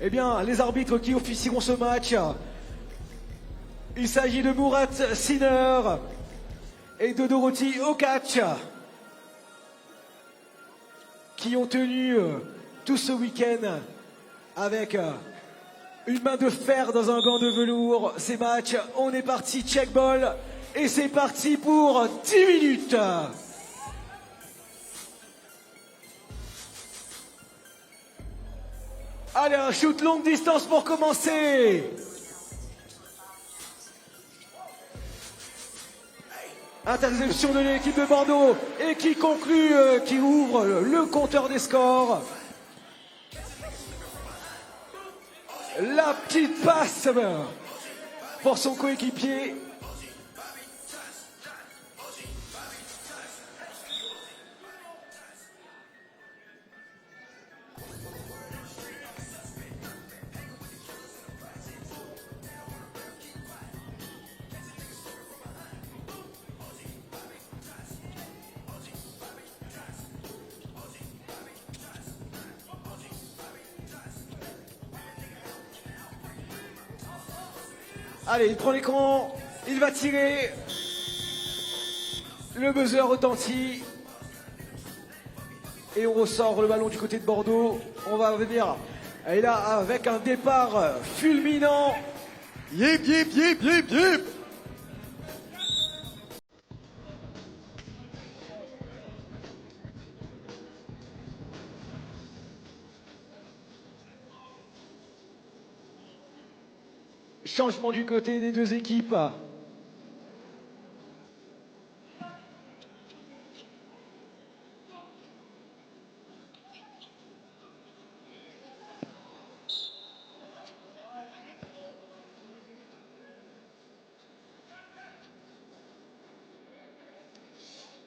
Eh bien, les arbitres qui officieront ce match, il s'agit de Murat Sinner et de Dorothy Okac, qui ont tenu tout ce week-end avec une main de fer dans un gant de velours. Ces matchs, on est parti check ball et c'est parti pour 10 minutes. Allez, un shoot longue distance pour commencer. Interception de l'équipe de Bordeaux et qui conclut, qui ouvre le compteur des scores. La petite passe pour son coéquipier. Allez, il prend l'écran, il va tirer. Le buzzer retentit. Et on ressort le ballon du côté de Bordeaux. On va venir. Et là, avec un départ fulminant. Yip, yip, yip, yip, yip. Changement du côté des deux équipes.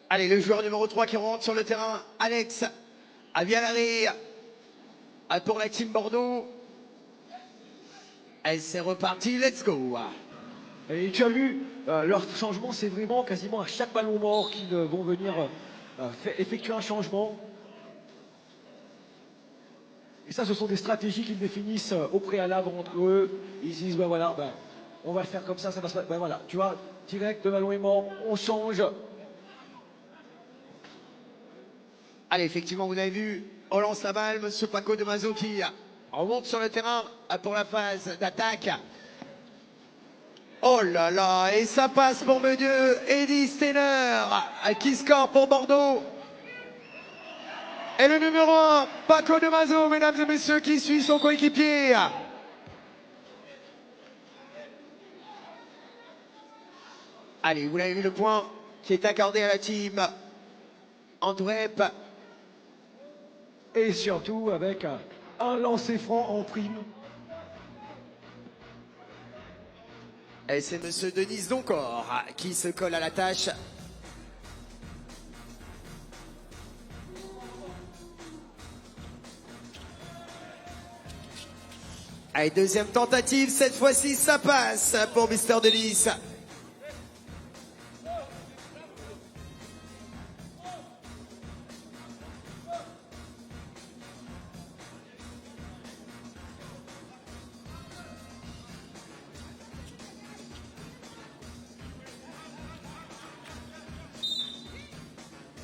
Allez, le joueur numéro 3 qui rentre sur le terrain, Alex Avialari, pour la team Bordeaux. Et c'est reparti, let's go. Et tu as vu, leur changement, c'est vraiment quasiment à chaque ballon mort qu'ils vont venir effectuer un changement. Et ça, ce sont des stratégies qu'ils définissent au préalable entre eux. Ils se disent, ben voilà, ben, on va le faire comme ça va se passer. Ben voilà, tu vois, direct, le ballon est mort, on change. Allez, effectivement, vous avez vu, on lance la balle, monsieur Paco de Mazo qui remonte sur le terrain pour la phase d'attaque. Oh là là, et ça passe pour monsieur Eddie Steiner qui score pour Bordeaux. Et le numéro 1, Paco de Mazo, mesdames et messieurs, qui suit son coéquipier. Allez, vous l'avez vu, le point qui est accordé à la team Antwerp. Et surtout avec un lancer franc en prime. Et c'est monsieur Denis Doncor qui se colle à la tâche. Allez, deuxième tentative, cette fois-ci ça passe pour Mister Denis.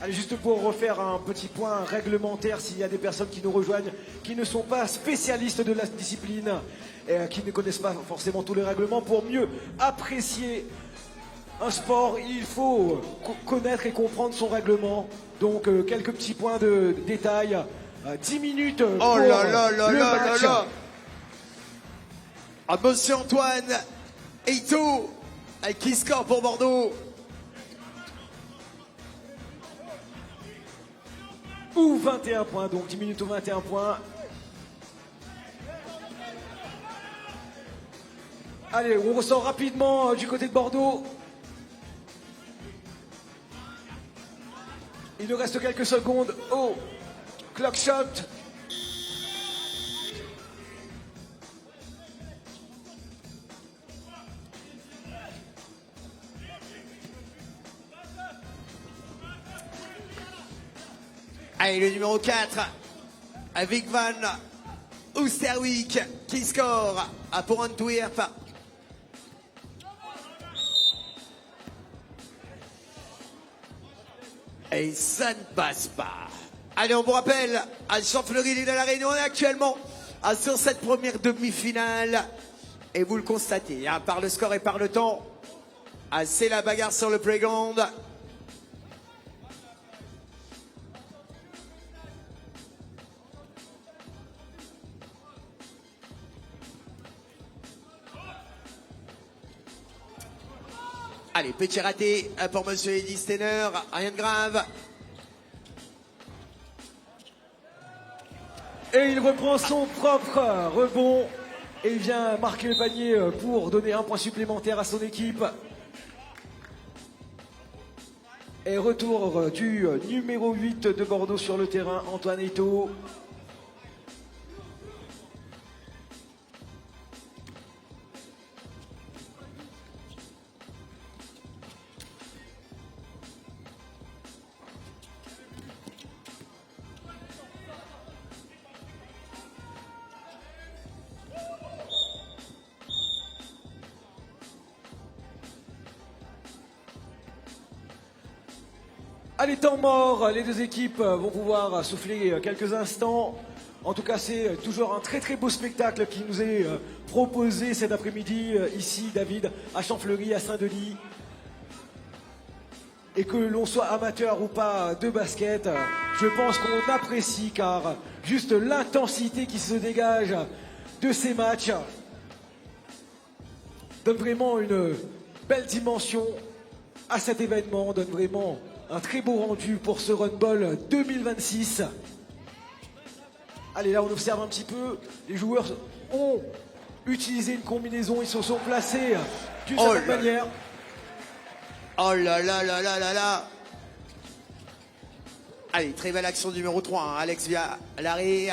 Allez, juste pour refaire un petit point réglementaire, s'il y a des personnes qui nous rejoignent, qui ne sont pas spécialistes de la discipline, et qui ne connaissent pas forcément tous les règlements, pour mieux apprécier un sport, il faut connaître et comprendre son règlement. Donc, quelques petits points de détail. 10 minutes pour oh là là là le là match. là là. Ah, monsieur Antoine Eito qui score pour Bordeaux. Ou 21 points, donc 10 minutes ou 21 points. Allez, on ressort rapidement du côté de Bordeaux. Il nous reste quelques secondes au clock shot. Allez, le numéro 4, Vic Van Oosterwijk qui score pour Antwerp. Et ça ne passe pas. Allez, on vous rappelle, à Champfleury, l'île de la Réunion, on est actuellement sur cette première demi-finale. Et vous le constatez, hein, par le score et par le temps, c'est la bagarre sur le playground. Allez, petit raté pour monsieur Eddie Steiner, rien de grave. Et il reprend son propre rebond et il vient marquer le panier pour donner un point supplémentaire à son équipe. Et retour du numéro 8 de Bordeaux sur le terrain, Antoine Eto'o. Allez, temps mort, les deux équipes vont pouvoir souffler quelques instants. En tout cas, c'est toujours un très très beau spectacle qui nous est proposé cet après-midi, ici, David, à Champfleury, à Saint-Denis. Et que l'on soit amateur ou pas de basket, je pense qu'on apprécie car juste l'intensité qui se dégage de ces matchs donne vraiment une belle dimension à cet événement, donne vraiment un très beau rendu pour ce Run Ball 2026. Allez, là on observe un petit peu, les joueurs ont utilisé une combinaison, ils se sont placés d'une certaine manière. Oh là là là là là là. Allez, très belle action numéro 3, hein, Alex via l'arrêt.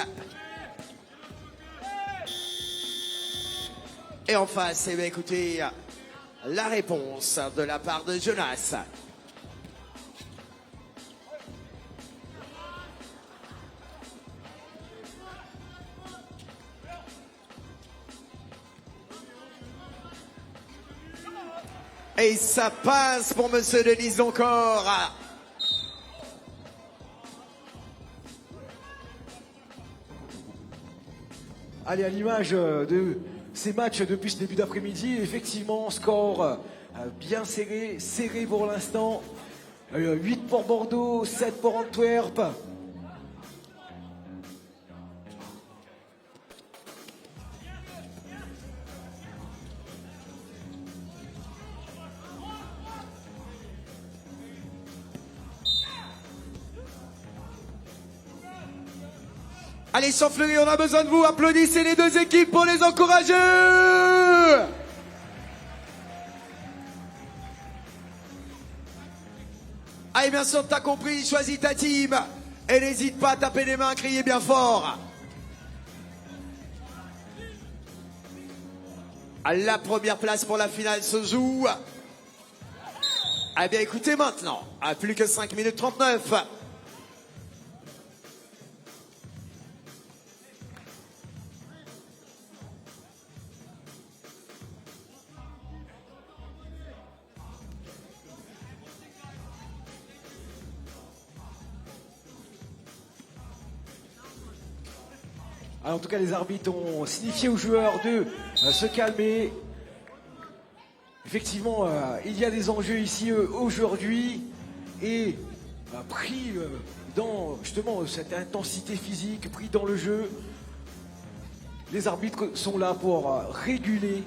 Et en face, eh bien, écoutez, la réponse de la part de Jonas. Et ça passe pour monsieur Denis encore. Allez, à l'image de ces matchs depuis ce début d'après-midi, effectivement, score bien serré, serré pour l'instant. 8 pour Bordeaux, 7 pour Antwerp. Allez, Champfleury, on a besoin de vous. Applaudissez les deux équipes pour les encourager. Allez, bien sûr, t'as compris, choisis ta team. Et n'hésite pas à taper les mains, crier bien fort. La première place pour la finale se joue. Eh bien, écoutez maintenant, à plus que 5 minutes 39. Alors, en tout cas, les arbitres ont signifié aux joueurs de se calmer. Effectivement, il y a des enjeux ici aujourd'hui et pris dans justement cette intensité physique, pris dans le jeu, les arbitres sont là pour réguler.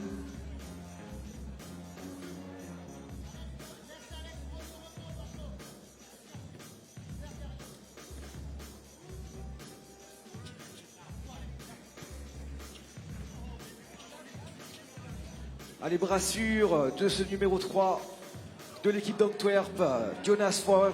Les brassures de ce numéro 3 de l'équipe d'Antwerp, Jonas Fort.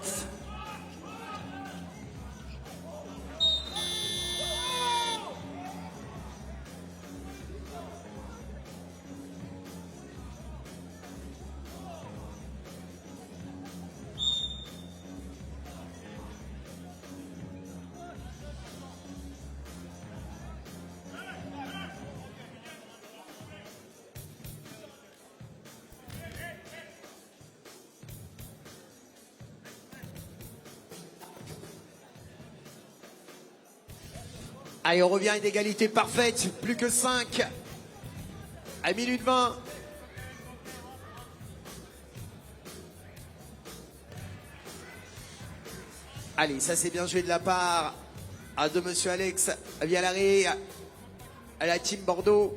Allez, on revient à une égalité parfaite. Plus que 5. À minute 20. Allez, ça c'est bien joué de la part de monsieur Alex Vialari à la team Bordeaux.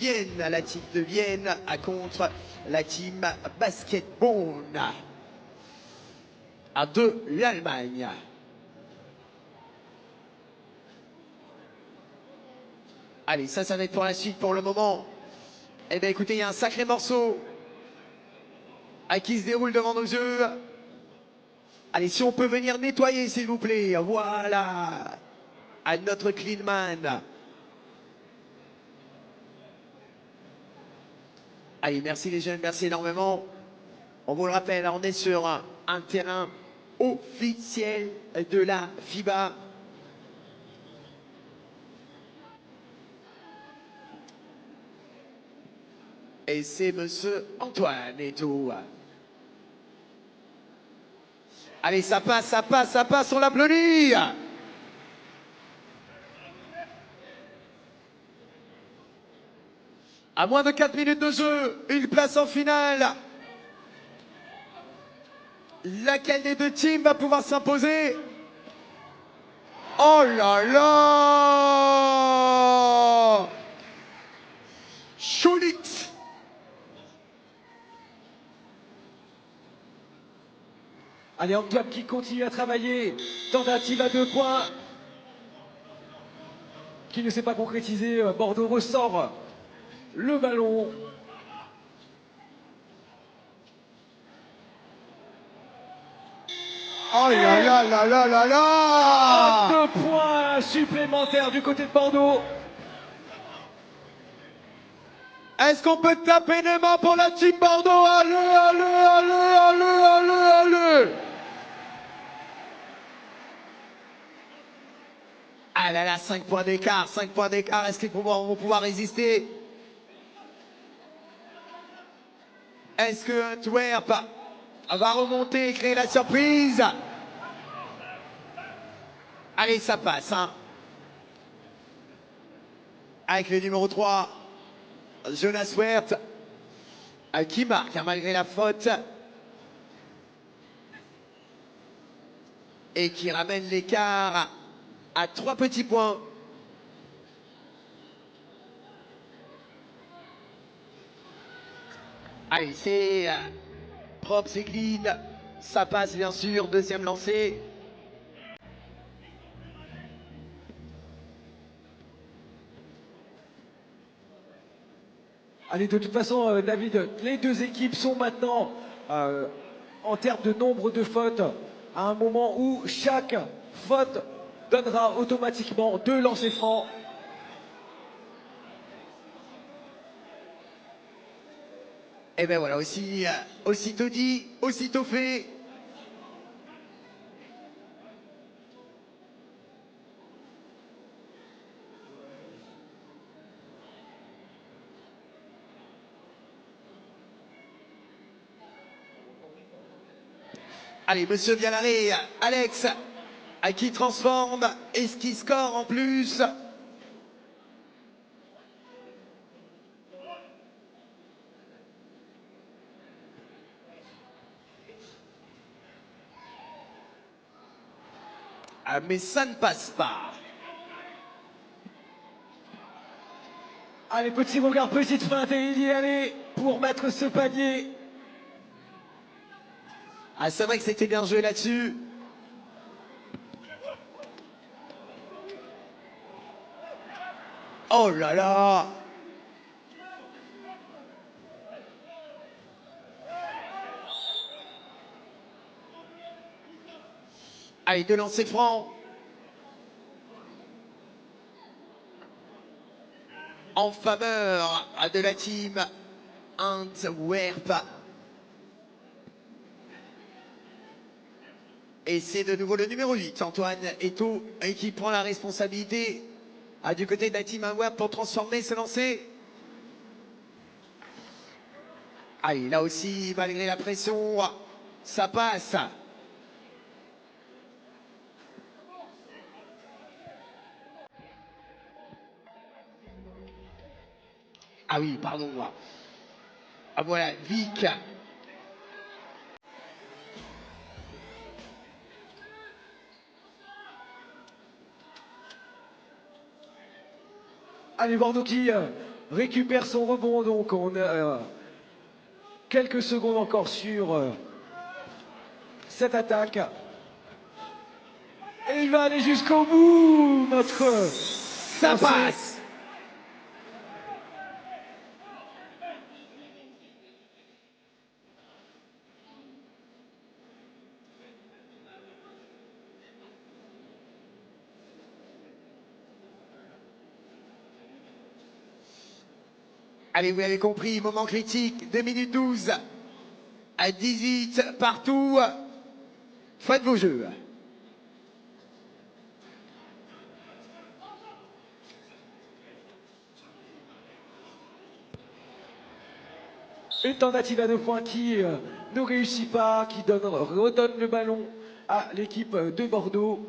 Vienne, la team de Vienne à contre la team Basketball de l'Allemagne. Allez, ça va être pour la suite pour le moment. Eh bien écoutez, il y a un sacré morceau qui se déroule devant nos yeux. Allez, si on peut venir nettoyer s'il vous plaît, voilà, à notre clean man. Allez, merci les jeunes, merci énormément. On vous le rappelle, on est sur un terrain officiel de la FIBA. Et c'est monsieur Antoine et tout. Allez, ça passe, ça passe, ça passe, on l'applaudit. À moins de 4 minutes de jeu, une place en finale. Laquelle des deux teams va pouvoir s'imposer? Oh là là! Cholit! Allez, Antoine qui continue à travailler. Tentative à 2 points. Qui ne s'est pas concrétisé. Bordeaux ressort le ballon. Oh là là là là là là! 2 points supplémentaires du côté de Bordeaux. Est-ce qu'on peut taper des mains pour la team Bordeaux? Allez, allez, allez, allez, allez, allez! Ah là là, 5 points d'écart, 5 points d'écart. Est-ce qu'ils vont pouvoir résister? Est-ce que Antwerp va remonter et créer la surprise? Allez, ça passe, hein. Avec le numéro 3, Jonas Wert, qui marque, hein, malgré la faute. Et qui ramène l'écart à 3 petits points. Allez, c'est propre, c'est clean. Ça passe, bien sûr. Deuxième lancé. Allez, de toute façon, David, les deux équipes sont maintenant, en termes de nombre de fautes, à un moment où chaque faute donnera automatiquement 2 lancers francs. Et ben voilà, aussitôt dit, aussitôt fait. Allez, monsieur Vialaré, Alex, à qui transforme, est-ce qu'il score en plus? Ah, mais ça ne passe pas. Allez, petit regard, petite feinte, et il y allait pour mettre ce panier. Ah, c'est vrai que c'était bien joué là-dessus. Oh là là! Allez, 2 lancers francs. En faveur de la team Antwerp. Et c'est de nouveau le numéro 8, Antoine Eto'o, et qui prend la responsabilité du côté de la team Antwerp pour transformer ce lancer. Allez, là aussi, malgré la pression, ça passe. Ah oui, pardon. Ah voilà, Vic. Allez, Bordeaux qui récupère son rebond, donc on a quelques secondes encore sur cette attaque. Et il va aller jusqu'au bout, notre... Ça passe. Allez, vous l'avez compris, moment critique, 2 minutes 12 à 18 partout. Faites vos jeux. Une tentative à 2 points qui ne réussit pas, qui redonne le ballon à l'équipe de Bordeaux.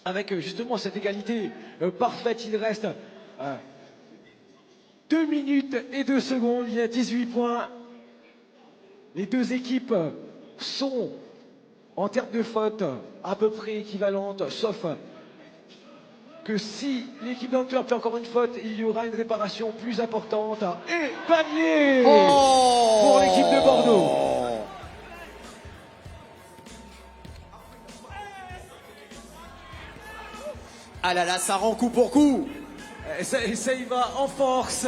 Avec justement cette égalité parfaite, il reste 2 minutes et 2 secondes, il y a 18 points. Les deux équipes sont, en termes de fautes, à peu près équivalentes, sauf que si l'équipe d'Antwerp fait encore une faute, il y aura une réparation plus importante. Et panier pour l'équipe de Bordeaux. Ah là là, ça rend coup pour coup. Et ça y va en force.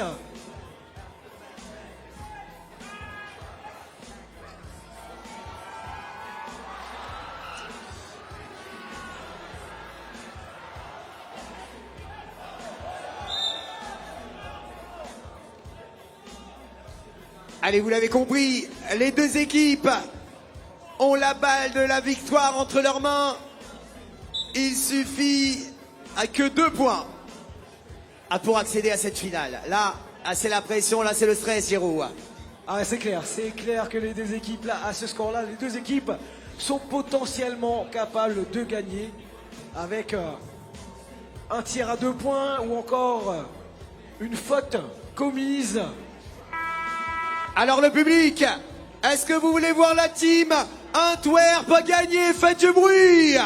Allez, vous l'avez compris, les deux équipes ont la balle de la victoire entre leurs mains. Il suffit que 2 points pour accéder à cette finale. Là, c'est la pression, là c'est le stress, Giroud. Ah, c'est clair que les deux équipes, là, à ce score-là, les deux équipes sont potentiellement capables de gagner avec un tir à 2 points ou encore une faute commise. Alors le public, est-ce que vous voulez voir la team Antwerp gagner? Faites du bruit.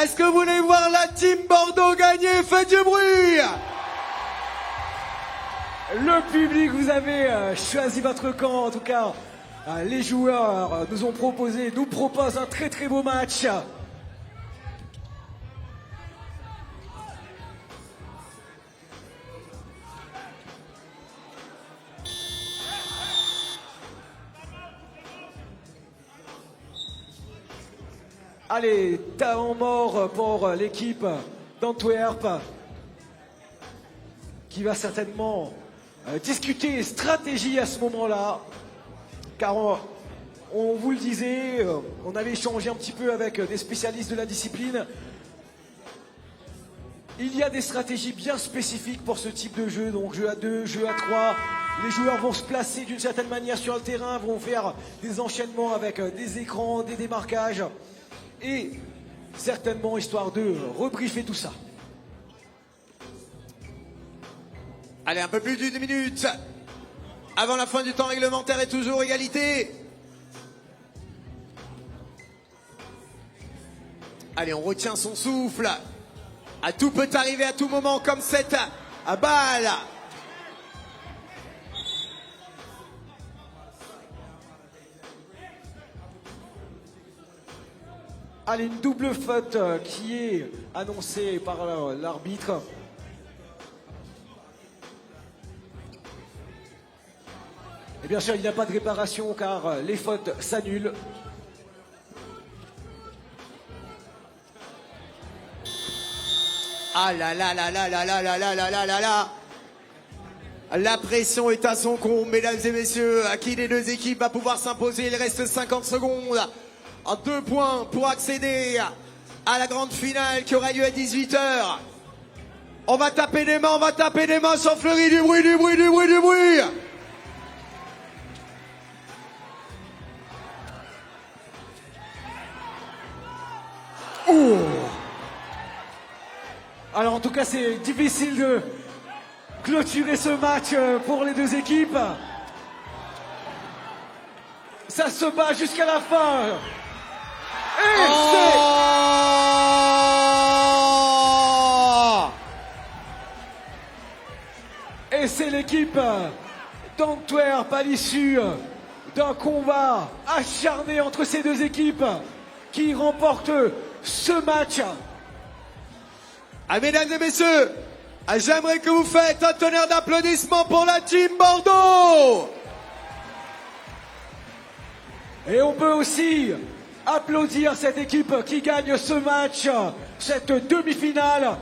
Est-ce que vous voulez voir la team Bordeaux gagner? Faites du bruit. Le public, vous avez choisi votre camp. En tout cas, les joueurs nous proposent un très très beau match. Allez, temps mort pour l'équipe d'Antwerp qui va certainement discuter stratégie à ce moment-là. Car on vous le disait, on avait échangé un petit peu avec des spécialistes de la discipline. Il y a des stratégies bien spécifiques pour ce type de jeu, donc jeu à 2, jeu à 3. Les joueurs vont se placer d'une certaine manière sur le terrain, vont faire des enchaînements avec des écrans, des démarquages. Et certainement histoire de rebriefer tout ça. Allez, un peu plus d'une minute avant la fin du temps réglementaire et toujours égalité. Allez, on retient son souffle. Tout peut arriver à tout moment comme cette balle. Allez, une double faute qui est annoncée par l'arbitre. Et bien sûr, il n'y a pas de réparation car les fautes s'annulent. Ah là là là là là là là là là là là là. La pression est à son comble, mesdames et messieurs. À qui des deux équipes va pouvoir s'imposer? Il reste 50 secondes. En 2 points pour accéder à la grande finale qui aura lieu à 18 h. On va taper des mains, sans Fleury, du bruit, du bruit, du bruit, du bruit. Oh. Alors en tout cas, c'est difficile de clôturer ce match pour les deux équipes. Ça se bat jusqu'à la fin. Et c'est l'équipe d'Antwerp à l'issue d'un combat acharné entre ces deux équipes qui remporte ce match. Ah, mesdames et messieurs, j'aimerais que vous faites un tonnerre d'applaudissements pour la team Bordeaux. Et on peut aussi applaudir cette équipe qui gagne ce match, cette demi-finale